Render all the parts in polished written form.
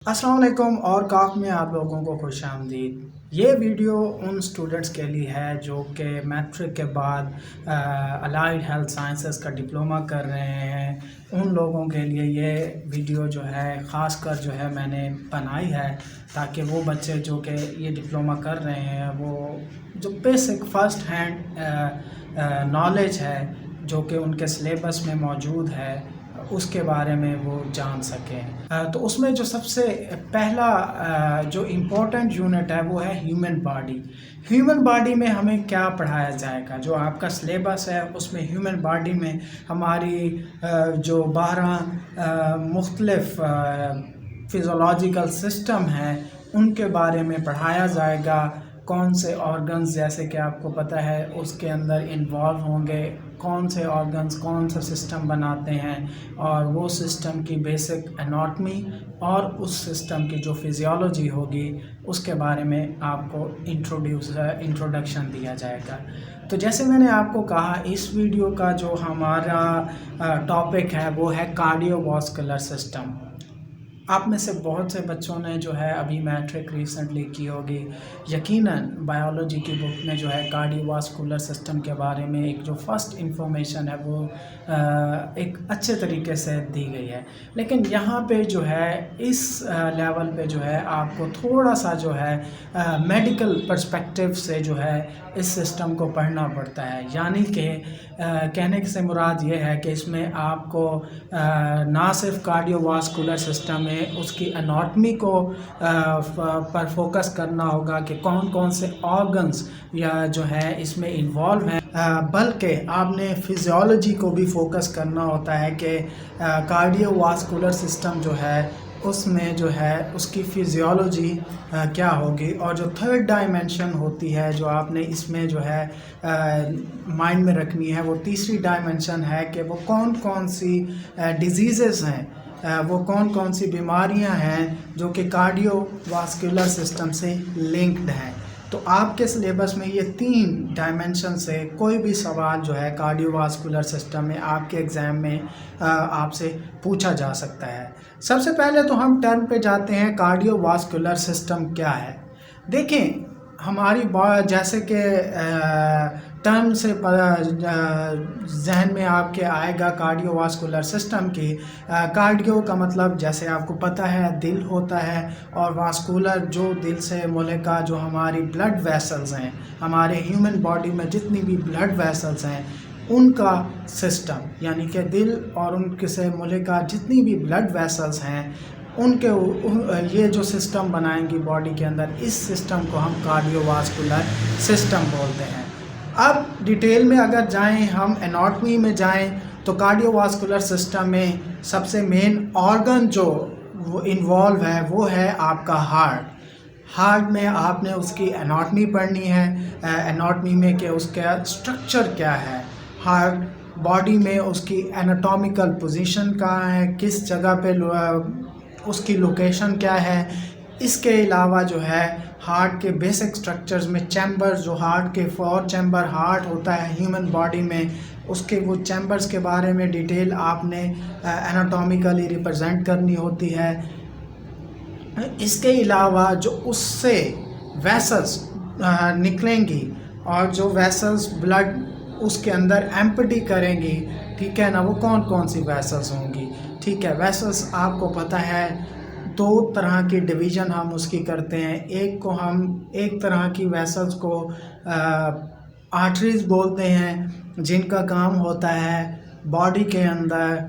अस्सलाम वालेकुम और काफ में आप लोगों को खुश आमदीद। ये वीडियो उन स्टूडेंट्स के लिए है जो कि मैट्रिक के बाद अलाइड हेल्थ साइंसेस का डिप्लोमा कर रहे हैं। उन लोगों के लिए ये वीडियो जो है ख़ास कर जो है मैंने बनाई है ताकि वो बच्चे जो कि ये डिप्लोमा कर रहे हैं वो जो बेसिक फ़र्स्ट हैंड नॉलेज है जो कि उनके सिलेबस में मौजूद है उसके बारे में वो जान सकें। तो उसमें जो सबसे पहला जो इम्पोर्टेंट यूनिट है वो है ह्यूमन बॉडी। ह्यूमन बॉडी में हमें क्या पढ़ाया जाएगा, जो आपका सिलेबस है उसमें ह्यूमन बॉडी में हमारी जो 12 मुख्तलिफ फिज़ोलॉजिकल सिस्टम हैं उनके बारे में पढ़ाया जाएगा। कौन से ऑर्गन्स जैसे कि आपको पता है उसके अंदर इन्वॉल्व होंगे, कौन से ऑर्गन्स कौन सा सिस्टम बनाते हैं और वो सिस्टम की बेसिक एनाटॉमी और उस सिस्टम की जो फिजियोलॉजी होगी उसके बारे में आपको इंट्रोडक्शन दिया जाएगा। तो जैसे मैंने आपको कहा इस वीडियो का जो हमारा टॉपिक है वो है कार्डियोवास्कुलर सिस्टम। आप में से बहुत से बच्चों ने जो है अभी मैट्रिक रिसेंटली की होगी, यकीनन बायोलॉजी की बुक में जो है कार्डियोवास्कुलर सिस्टम के बारे में एक जो फर्स्ट इंफॉर्मेशन है वो एक अच्छे तरीके से दी गई है। लेकिन यहाँ पे जो है इस लेवल पे जो है आपको थोड़ा सा जो है मेडिकल पर्सपेक्टिव से जो है इस सिस्टम को पढ़ना पड़ता है। यानी कि कहने से मुराद ये है कि इसमें आपको ना सिर्फ कार्डियोवास्कुलर सिस्टम में उसकी एनाटॉमी को पर फोकस करना होगा कि कौन कौन से ऑर्गन्स या जो है इसमें इन्वॉल्व हैं, बल्कि आपने फिजियोलॉजी को भी फोकस करना होता है कि कार्डियोवास्कुलर सिस्टम जो है उसमें जो है उसकी फिजियोलॉजी क्या होगी। और जो थर्ड डायमेंशन होती है जो आपने इसमें जो है माइंड में रखनी है वो तीसरी डायमेंशन है कि वो कौन कौन सी डिजीज़ेस हैं, वो कौन कौन सी बीमारियां हैं जो कि कार्डियोवास्कुलर सिस्टम से लिंक्ड हैं। तो आपके सिलेबस में ये 3 डायमेंशन से कोई भी सवाल जो है कार्डियोवास्कुलर सिस्टम में आपके एग्ज़ाम में आपसे पूछा जा सकता है। सबसे पहले तो हम टर्म पे जाते हैं, कार्डियोवास्कुलर सिस्टम क्या है। देखें हमारी जैसे कि टर्म से जहन में आपके आएगा कार्डियोवास्कुलर सिस्टम की। कार्डियो का मतलब जैसे आपको पता है दिल होता है, और वास्कुलर जो दिल से मुल्का जो हमारी ब्लड वेसल्स हैं, हमारे ह्यूमन बॉडी में जितनी भी ब्लड वेसल्स हैं उनका सिस्टम, यानी कि दिल और उनके से मुल्का जितनी भी ब्लड वेसल्स हैं उनके ये जो सिस्टम बनाएंगी बॉडी के अंदर, इस सिस्टम को हम कार्डियोवास्कुलर सिस्टम बोलते हैं। अब डिटेल में अगर जाएं, हम एनाटॉमी में जाएं तो कार्डियोवास्कुलर सिस्टम में सबसे मेन ऑर्गन जो वो इन्वॉल्व है वो है आपका हार्ट में आपने उसकी एनाटॉमी पढ़नी है। एनाटॉमी में कि उसका स्ट्रक्चर क्या है, हार्ट बॉडी में उसकी एनाटॉमिकल पोजीशन कहाँ है, किस जगह पे उसकी लोकेशन क्या है। इसके अलावा जो है हार्ट के बेसिक स्ट्रक्चर्स में चैम्बर्स, जो हार्ट के 4 चैम्बर हार्ट होता है ह्यूमन बॉडी में, उसके वो चैम्बर्स के बारे में डिटेल आपने एनाटॉमिकली रिप्रेजेंट करनी होती है। इसके अलावा जो उससे वेसल्स निकलेंगी और जो वेसल्स ब्लड उसके अंदर एम्प्टी करेंगी, ठीक है ना, वो कौन कौन सी वेसल्स होंगी। ठीक है, वेसल्स आपको पता है 2 तरह की डिवीज़न हम उसकी करते हैं। एक तरह की वेसल्स को आर्टरीज बोलते हैं जिनका काम होता है बॉडी के अंदर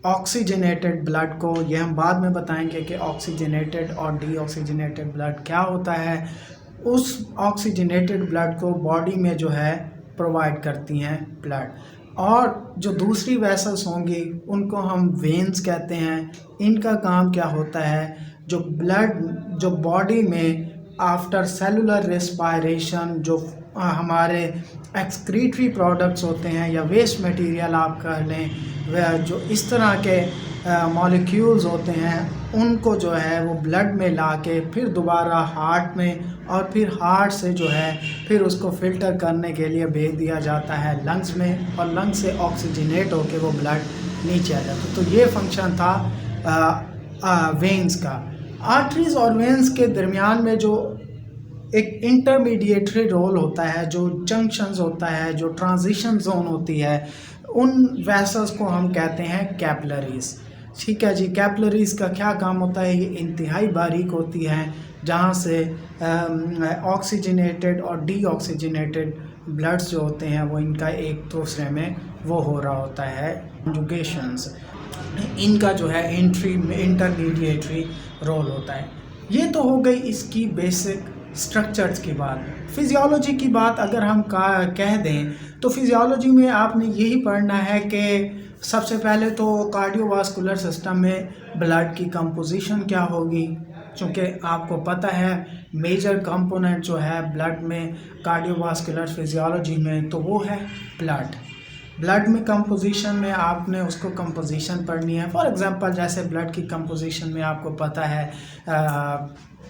ऑक्सीजनेटेड ब्लड को, ये हम बाद में बताएंगे कि ऑक्सीजनेटेड और डीऑक्सीजनेटेड ब्लड क्या होता है, उस ऑक्सीजनेटेड ब्लड को बॉडी में जो है प्रोवाइड करती हैं ब्लड। और जो दूसरी वेसल्स होंगी उनको हम वेन्स कहते हैं। इनका काम क्या होता है, जो ब्लड जो बॉडी में आफ्टर सेलुलर रेस्पायरेशन जो हमारे एक्सक्रीटरी प्रोडक्ट्स होते हैं या वेस्ट मटेरियल आप कर लें, वह जो इस तरह के मॉलिक्यूल्स होते हैं उनको जो है वो ब्लड में लाके फिर दोबारा हार्ट में और फिर हार्ट से जो है फिर उसको फ़िल्टर करने के लिए भेज दिया जाता है लंग्स में, और लंग्स से ऑक्सीजनेट होके वो ब्लड नीचे आ जाता है। तो ये फंक्शन था वेन्स का। आर्टरीज और वेंस के दरमियान में जो एक इंटरमीडिएटरी रोल होता है, जो जंक्शंस होता है, जो ट्रांजिशन जोन होती है, उन वेसल्स को हम कहते हैं कैपिलरीज। ठीक है जी। कैपिलरीज का क्या काम होता है? ये इंतहाई बारीक होती हैं जहाँ से ऑक्सीजनेटेड और डीऑक्सीजनेटेड ब्लड्स जो होते हैं वो इनका एक दूसरे में वो हो रहा होता है कंजुगेशंस। इनका जो है इंटरमीडिएटरी रोल होता है। ये तो हो गई इसकी बेसिक स्ट्रक्चर्स की बात। फिजियोलॉजी की बात अगर हम कह दें तो फिजियोलॉजी में आपने यही पढ़ना है कि सबसे पहले तो कार्डियोवास्कुलर सिस्टम में ब्लड की कंपोजिशन क्या होगी, क्योंकि आपको पता है मेजर कंपोनेंट जो है ब्लड में कार्डियोवास्कुलर फिजियोलॉजी में तो वो है ब्लड में कंपोजिशन में आपने उसको कंपोजिशन पढ़नी है। फॉर एग्जांपल जैसे ब्लड की कंपोजिशन में आपको पता है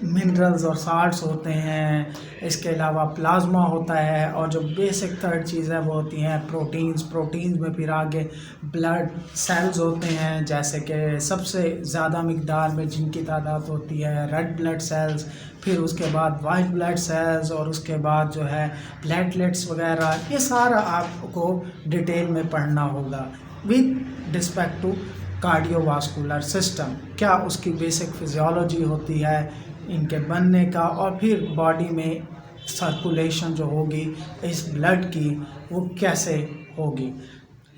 मिनरल्स और साल्ट्स होते हैं, इसके अलावा प्लाज्मा होता है, और जो बेसिक थर्ड चीज़ है वो होती हैं प्रोटीन्स में फिर आगे ब्लड सेल्स होते हैं, जैसे कि सबसे ज़्यादा मिकदार में जिनकी तादाद होती है रेड ब्लड सेल्स, फिर उसके बाद वाइट ब्लड सेल्स, और उसके बाद जो है प्लेटलेट्स वगैरह। ये सारा आपको डिटेल में पढ़ना होगा with respect to cardiovascular system, क्या उसकी बेसिक फिजियोलॉजी होती है इनके बनने का, और फिर बॉडी में सर्कुलेशन जो होगी इस ब्लड की वो कैसे होगी।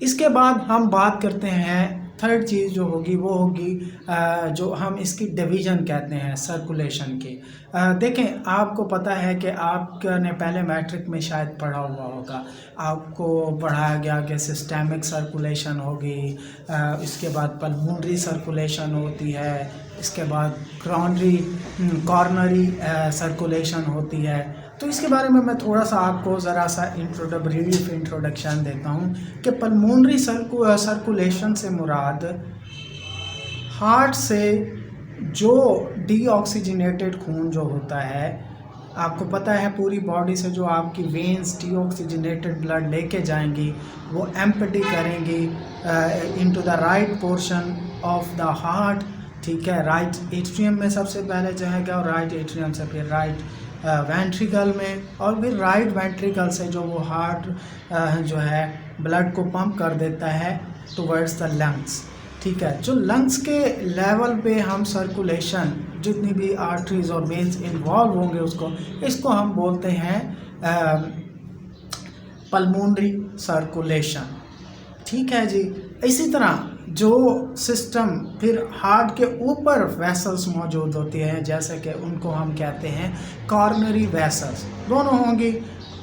इसके बाद हम बात करते हैं थर्ड चीज़ जो होगी वो होगी जो हम इसकी डिवीज़न कहते हैं सर्कुलेशन की। देखें, आपको पता है कि आपने पहले मैट्रिक में शायद पढ़ा हुआ होगा, आपको पढ़ाया गया कि सिस्टेमिक सर्कुलेशन होगी, इसके बाद पल्मोनरी सर्कुलेशन होती है, इसके बाद कॉर्नरी सर्कुलेशन होती है। तो इसके बारे में मैं थोड़ा सा आपको ज़रा सा ब्रीफ इंट्रोडक्शन देता हूँ कि पल्मोनरी सर्कुलेशन से मुराद हार्ट से जो डीऑक्सीजनेटेड खून जो होता है, आपको पता है पूरी बॉडी से जो आपकी वेन्स डीऑक्सीजनेटेड ब्लड लेके जाएंगी वो एम्प्टी करेंगी into the right portion of the heart. ठीक है, राइट एट्रियम में सबसे पहले जाएगा, और राइट एट्रियम से फिर राइट वेंट्रिकल में, और फिर राइट वेंट्रिकल से जो वो हार्ट जो है ब्लड को पंप कर देता है टुवर्ड्स द लंग्स। ठीक है, जो लंग्स के लेवल पे हम सर्कुलेशन जितनी भी आर्टरीज और वेन्स इन्वॉल्व होंगे इसको हम बोलते हैं पल्मोनरी सर्कुलेशन। ठीक है जी। इसी तरह जो सिस्टम फिर हार्ट के ऊपर वेसल्स मौजूद होती हैं, जैसे कि उनको हम कहते हैं कॉर्नरी वेसल्स, दोनों होंगी,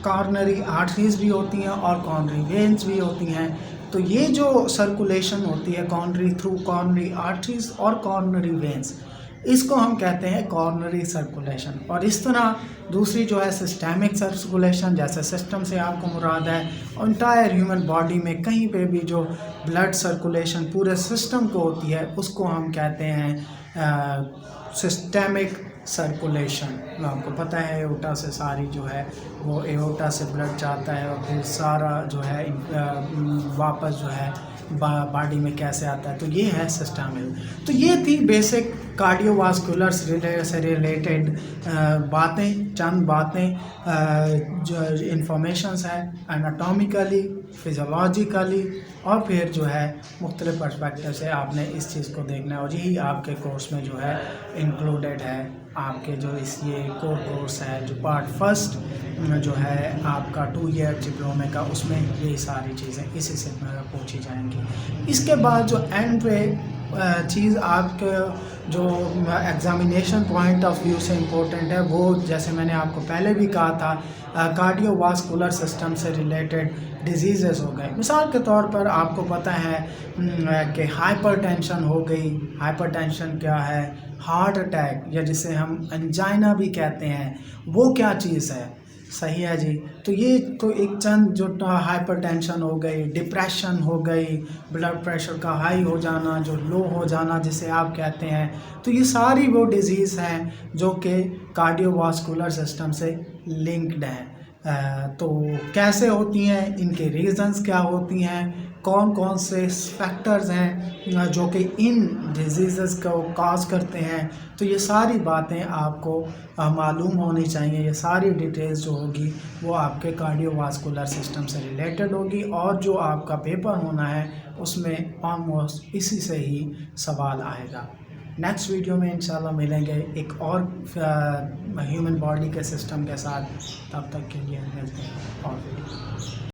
कॉर्नरी आर्टरीज भी होती हैं और कॉर्नरी वेन्स भी होती हैं। तो ये जो सर्कुलेशन होती है कॉर्नरी थ्रू कॉर्नरी आर्टरीज और कॉर्नरी वेन्स, इसको हम कहते हैं कॉर्नरी सर्कुलेशन। और इस तरह दूसरी जो है सिस्टेमिक सर्कुलेशन, जैसे सिस्टम से आपको मुराद है एंटायर ह्यूमन बॉडी में कहीं पे भी जो ब्लड सर्कुलेशन पूरे सिस्टम को होती है उसको हम कहते हैं सिस्टेमिक सर्कुलेशन। आपको पता है एओर्टा से सारी जो है वो एओर्टा से ब्लड जाता है और फिर सारा जो है वापस जो है बॉडी में कैसे आता है, तो ये है सिस्टमिक। तो ये थी बेसिक कार्डियोवास्कुलर से रिलेटेड बातें, चंद बातें जो इन्फॉर्मेशंस है एनाटॉमिकली, फिजियोलॉजिकली, और फिर जो है मुख्तलिफ पर्सपेक्टिव से आपने इस चीज़ को देखना है, और यही आपके कोर्स में जो है इंक्लूडेड है। आपके जो ये कोर कोर्स है जो पार्ट फर्स्ट जो है आपका 2 ईयर डिप्लोमे का, उसमें ये सारी चीज़ें इसी से पूछी जाएंगी। इसके बाद जो एंड पे चीज़ आपके जो एग्ज़ामिनेशन पॉइंट ऑफ व्यू से इम्पोर्टेंट है वो, जैसे मैंने आपको पहले भी कहा था, कार्डियोवास्कुलर सिस्टम से रिलेटेड डिजीज़ेस हो गए। मिसाल के तौर पर आपको पता है कि हाइपरटेंशन हो गई। हाइपरटेंशन क्या है? हार्ट अटैक, या जिसे हम एंजाइना भी कहते हैं, वो क्या चीज़ है? सही है जी। तो ये तो एक चंद जो हाइपरटेंशन हो गई, डिप्रेशन हो गई, ब्लड प्रेशर का हाई हो जाना, जो लो हो जाना जिसे आप कहते हैं, तो ये सारी वो डिजीज़ हैं जो कि कार्डियोवास्कुलर सिस्टम से लिंक्ड हैं। तो कैसे होती हैं, इनके रीज़न्स क्या होती हैं, कौन कौन से फैक्टर्स हैं जो कि इन डिजीज़ को काज करते हैं। तो ये सारी बातें आपको मालूम होनी चाहिए। ये सारी डिटेल्स जो होगी वो आपके कार्डियोवास्कुलर सिस्टम से रिलेटेड होगी, और जो आपका पेपर होना है उसमें ऑलमोस्ट इसी से ही सवाल आएगा। नेक्स्ट वीडियो में इंशाल्लाह मिलेंगे एक और ह्यूमन बॉडी के सिस्टम के साथ। तब तक के लिए मिलते हैं और वीडियो।